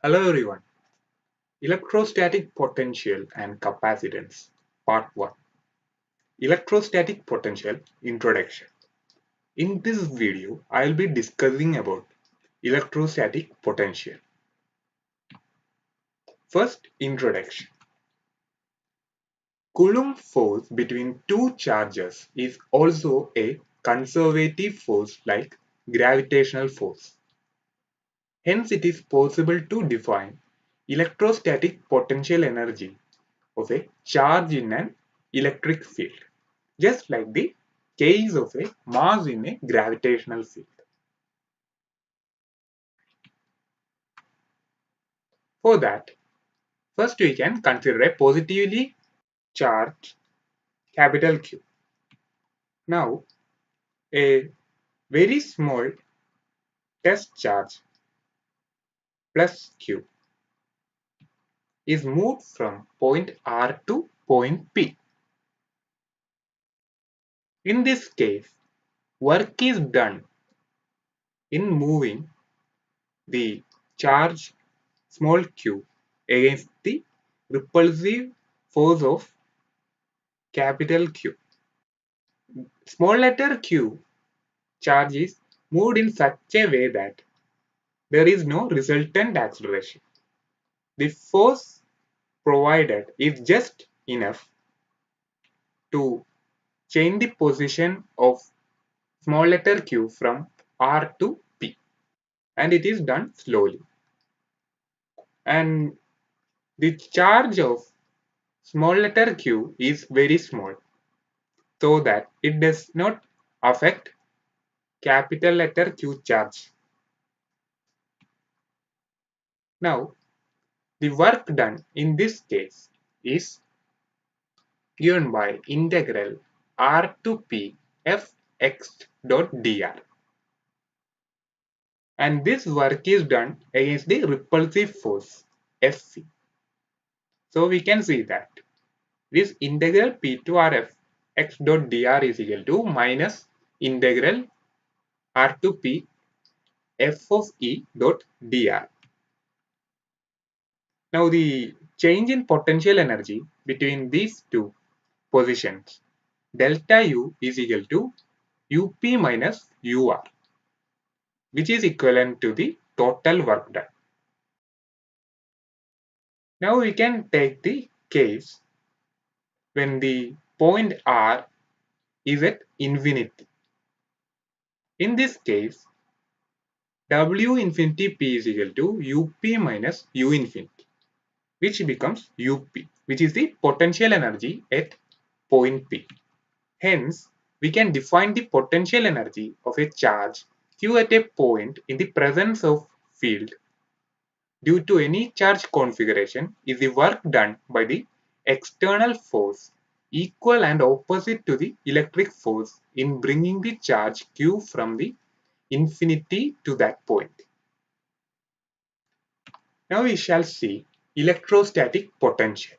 Hello everyone. Electrostatic potential and capacitance. Part 1. Electrostatic potential introduction. In this video, I will be discussing about electrostatic potential. First, introduction. Coulomb force between two charges is also a conservative force like gravitational force. Hence, it is possible to define electrostatic potential energy of a charge in an electric field, just like the case of a mass in a gravitational field. For that, first we can consider a positively charged capital Q. Now, a very small test charge plus Q is moved from point R to point P. In this case, work is done in moving the charge small q against the repulsive force of capital Q. Small letter q charge is moved in such a way that there is no resultant acceleration. The force provided is just enough to change the position of small letter q from R to P, and it is done slowly. And the charge of small letter q is very small, so that it does not affect capital letter Q charge. Now, the work done in this case is given by integral R to P f x dot dr. And this work is done against the repulsive force Fc. So we can see that this integral P to R f x dot dr is equal to minus integral R to P f of E dot dr. Now the change in potential energy between these two positions, delta U is equal to UP minus UR, which is equivalent to the total work done. Now we can take the case when the point R is at infinity. In this case, W infinity P is equal to UP minus U infinity, which becomes UP, which is the potential energy at point P. Hence, we can define the potential energy of a charge Q at a point in the presence of field due to any charge configuration is the work done by the external force equal and opposite to the electric force in bringing the charge Q from the infinity to that point. Now we shall see electrostatic potential.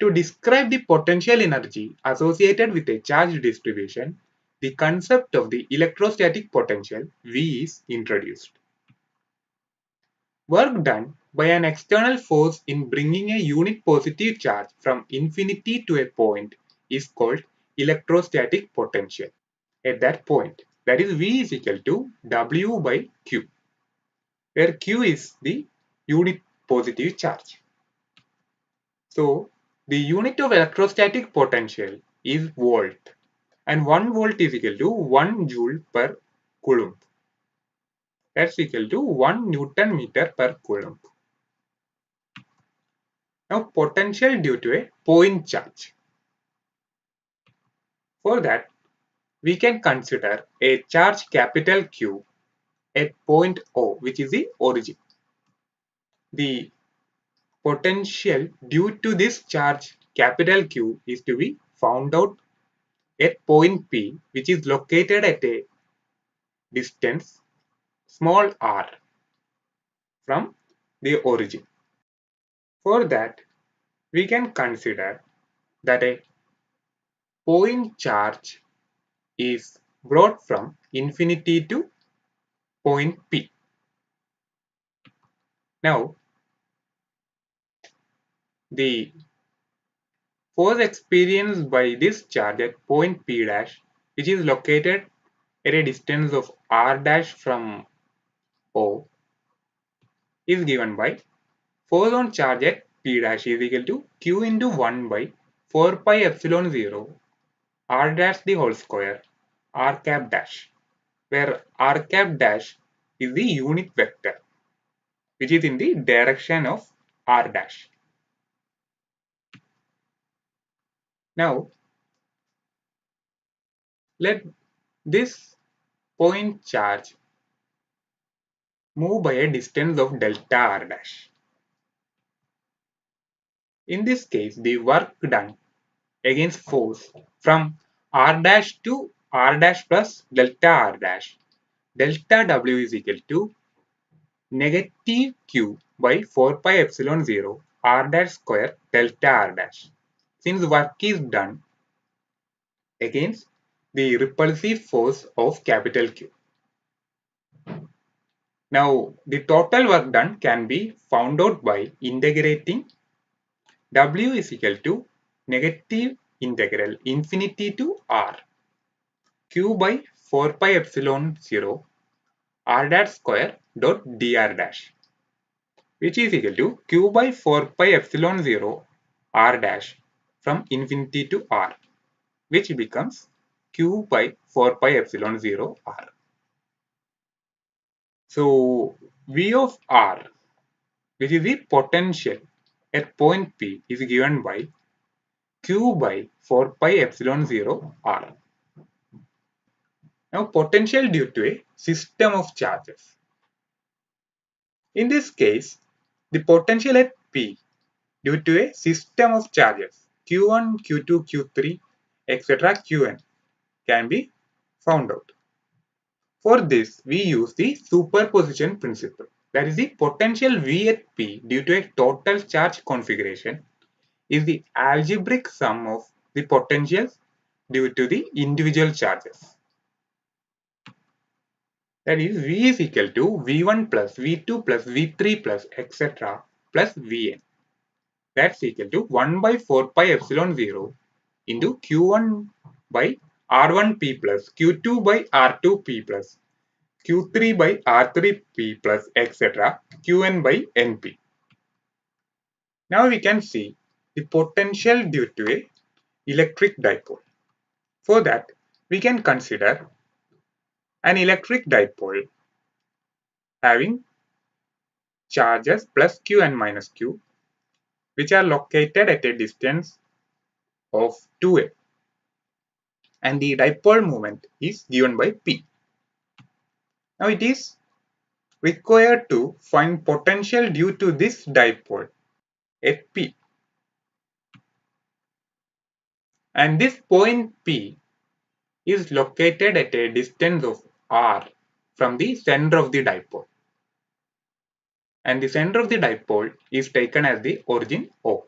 To describe the potential energy associated with a charge distribution, the concept of the electrostatic potential V is introduced. Work done by an external force in bringing a unit positive charge from infinity to a point is called electrostatic potential at that point. That is V is equal to W by Q, where Q is the unit positive charge. So, the unit of electrostatic potential is volt, and 1 volt is equal to 1 joule per coulomb. That's equal to 1 Newton meter per coulomb. Now, potential due to a point charge. For that, we can consider a charge capital Q at point O, which is the origin. The potential due to this charge capital Q is to be found out at point P, which is located at a distance small r from the origin. For that, we can consider that a point charge is brought from infinity to point P. Now, the force experienced by this charge at point P dash, which is located at a distance of r dash from O, is given by force on charge at P dash is equal to Q into 1 by 4 pi epsilon 0 r dash the whole square r cap dash, where r cap dash is the unit vector which is in the direction of r dash. Now, let this point charge move by a distance of delta r dash. In this case, the work done against force from r dash to r dash plus delta r dash, delta w is equal to negative q by 4 pi epsilon 0 r dash square delta r dash. Since work is done against the repulsive force of capital Q. Now, the total work done can be found out by integrating W is equal to negative integral infinity to R Q by 4 pi epsilon 0 R dash square dot dr dash, which is equal to Q by 4 pi epsilon 0 R dash from infinity to R, which becomes Q by 4 pi epsilon 0 R. So, V of R, which is the potential at point P, is given by Q by 4 pi epsilon 0 R. Now, potential due to a system of charges. In this case, the potential at P due to a system of charges Q1, Q2, Q3, etc. Qn can be found out. For this, we use the superposition principle. That is, the potential V at P due to a total charge configuration is the algebraic sum of the potentials due to the individual charges. That is, V is equal to V1 plus V2 plus V3 plus etc. plus Vn. That's equal to 1 by 4 pi epsilon 0 into Q1 by R1P plus Q2 by R2P plus Q3 by R3P plus etc. Qn by Np. Now we can see the potential due to a electric dipole. For that, we can consider an electric dipole having charges plus q and minus q, which are located at a distance of 2a, and the dipole moment is given by p. Now it is required to find potential due to this dipole at p, and this point p is located at a distance of r from the center of the dipole, and the center of the dipole is taken as the origin O.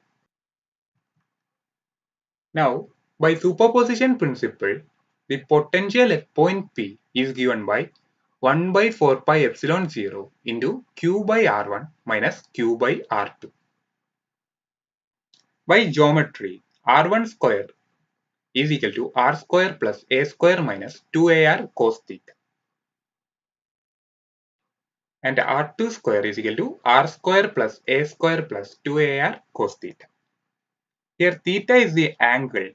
Now, by superposition principle, the potential at point P is given by 1 by 4 pi epsilon 0 into Q by R1 minus Q by R2. By geometry, R1 square is equal to R square plus A square minus 2AR cos theta, and R2 square is equal to R square plus A square plus 2AR cos theta. Here theta is the angle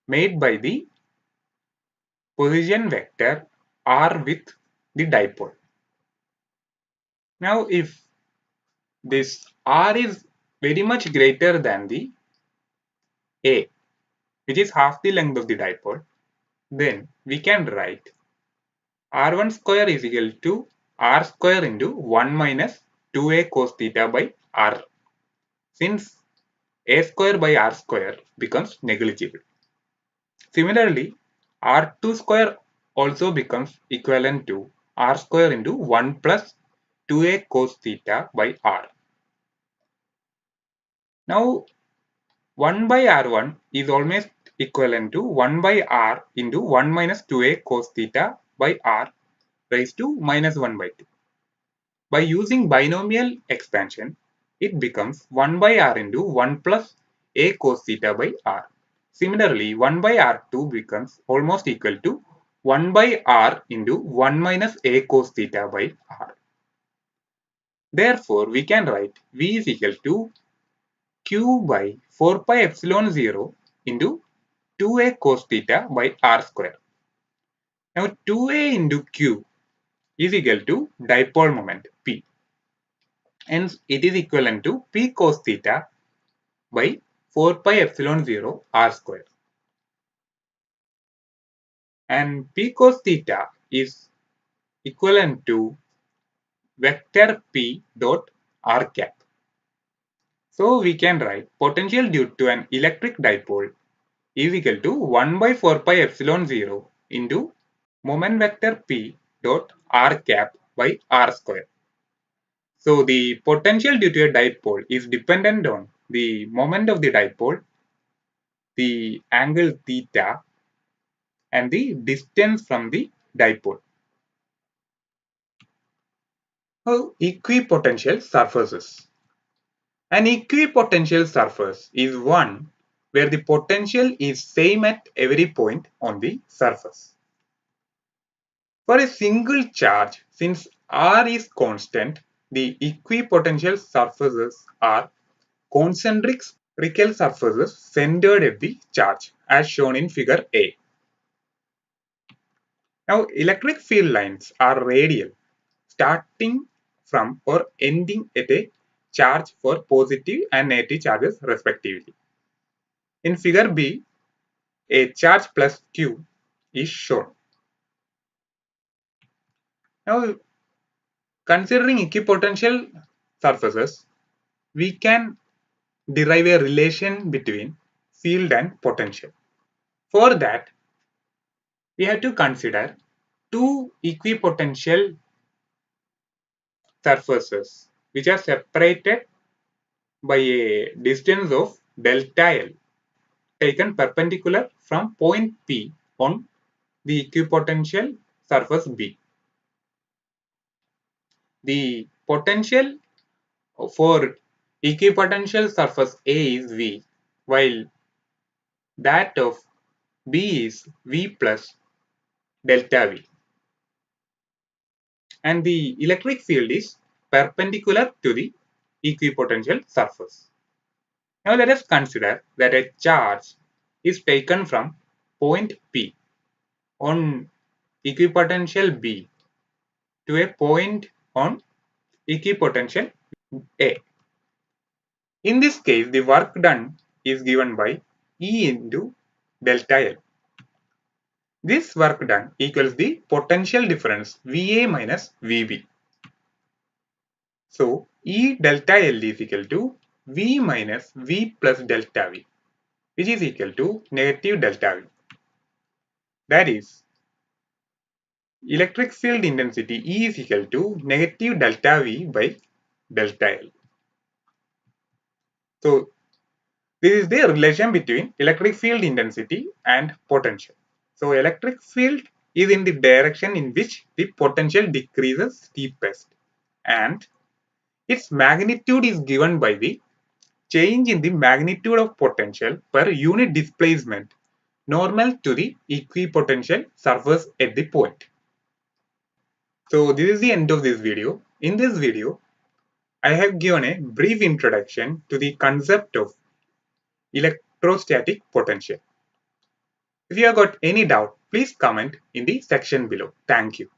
made by the position vector r with the dipole. Now if this r is very much greater than the a, which is half the length of the dipole, then we can write r1 square is equal to r square into 1 minus 2a cos theta by r, since a square by r square becomes negligible. Similarly, r2 square also becomes equivalent to r square into 1 plus 2a cos theta by r. Now, 1 by r1 is almost equivalent to 1 by r into 1 minus 2a cos theta by r raised to minus 1 by 2. By using binomial expansion, it becomes 1 by r into 1 plus a cos theta by r. Similarly, 1 by r2 becomes almost equal to 1 by r into 1 minus a cos theta by r. Therefore, we can write V is equal to q by 4 pi epsilon 0 into 2a cos theta by r square. Now, 2a into q is equal to dipole moment P. Hence, it is equivalent to P cos theta by 4 pi epsilon 0 r square. And P cos theta is equivalent to vector P dot r cap. So we can write potential due to an electric dipole is equal to 1 by 4 pi epsilon 0 into moment vector P dot r cap by r square. So the potential due to a dipole is dependent on the moment of the dipole, the angle theta, and the distance from the dipole. Now, equipotential surfaces. An equipotential surface is one where the potential is same at every point on the surface. For a single charge, since R is constant, the equipotential surfaces are concentric spherical surfaces centered at the charge, as shown in figure A. Now, electric field lines are radial, starting from or ending at a charge for positive and negative charges respectively. In figure B, a charge plus Q is shown. Now, considering equipotential surfaces, we can derive a relation between field and potential. For that, we have to consider two equipotential surfaces which are separated by a distance of delta L taken perpendicular from point P on the equipotential surface B. The potential for equipotential surface A is V, while that of B is V plus delta V. And the electric field is perpendicular to the equipotential surface. Now let us consider that a charge is taken from point P on equipotential B to a point on equipotential A. In this case, the work done is given by E into delta L. This work done equals the potential difference VA minus VB. So, E delta L is equal to V minus V plus delta V, which is equal to negative delta V. That is, electric field intensity E is equal to negative delta V by delta L. So, this is the relation between electric field intensity and potential. So, electric field is in the direction in which the potential decreases steepest, and its magnitude is given by the change in the magnitude of potential per unit displacement normal to the equipotential surface at the point. So this is the end of this video. In this video, I have given a brief introduction to the concept of electrostatic potential. If you have got any doubt, please comment in the section below. Thank you.